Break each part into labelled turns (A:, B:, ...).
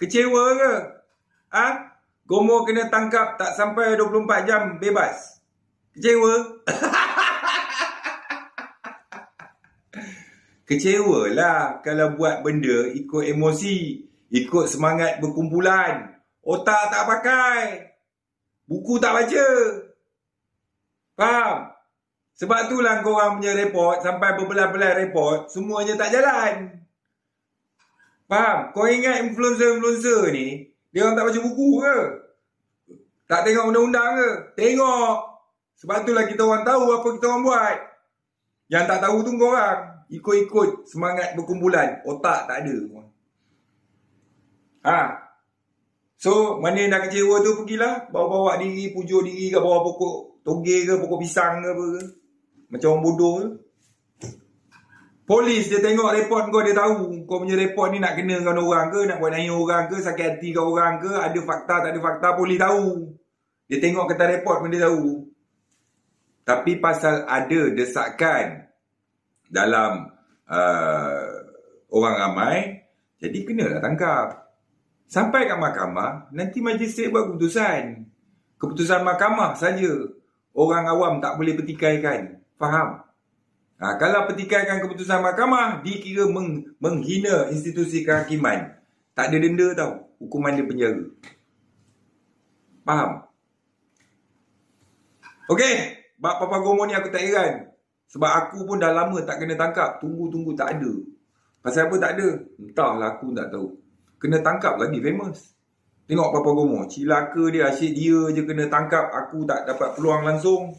A: Kecewa ke? Gomo kena tangkap tak sampai 24 jam bebas. Kecewa? Kecewa lah kalau buat benda ikut emosi, ikut semangat berkumpulan. Otak tak pakai. Buku tak baca. Faham? Sebab itulah korang punya report, sampai berbelas-belas report, semuanya tak jalan. Faham? Kau ingat influencer-influencer ni, dia orang tak baca buku ke? Tak tengok undang-undang ke? Tengok. Sebab itulah kita orang tahu apa kita orang buat. Yang tak tahu tu korang. Ikut-ikut semangat berkumpulan. Otak tak ada. So, mana yang dah kecewa tu pergilah. Bawa-bawa diri, pujuk diri kat bawah pokok toge ke, pokok pisang ke apa ke. Macam orang bodoh ke. Polis dia tengok report kau, dia tahu kau punya report ni nak kena dengan orang ke, nak buat naik orang ke, sakit hati kat orang ke, ada fakta tak ada fakta, polis tahu. Dia tengok kertas report pun dia tahu. Tapi pasal ada desakan dalam orang ramai, jadi kenalah tangkap. Sampai kat mahkamah, nanti majistret buat keputusan. Keputusan mahkamah saja. Orang awam tak boleh pertikaikan. Faham? Kalau pertikaikan keputusan mahkamah, dikira menghina institusi kehakiman. Tak ada denda tau. Hukuman dia penjara. Faham? Okey. Bab Papa Gomo ni aku tak heran. Sebab aku pun dah lama tak kena tangkap. Tunggu-tunggu tak ada. Pasal apa tak ada? Entahlah, aku tak tahu. Kena tangkap lagi famous. Tengok Papa Gomo. Cilaka dia, asyik dia je kena tangkap. Aku tak dapat peluang langsung.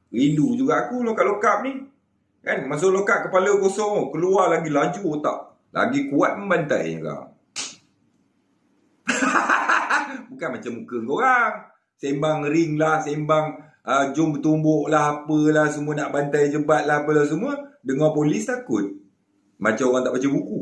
A: Rindu juga aku lokap-lokap ni. Kan? Masuk lokap kepala kosong. Keluar lagi laju otak. Lagi kuat membantai kau. Bukan macam muka korang. Sembang ring lah, sembang jom bertumbuk lah, apalah, semua nak bantai jebat lah, apalah semua. Dengar polis takut. Macam orang tak baca buku.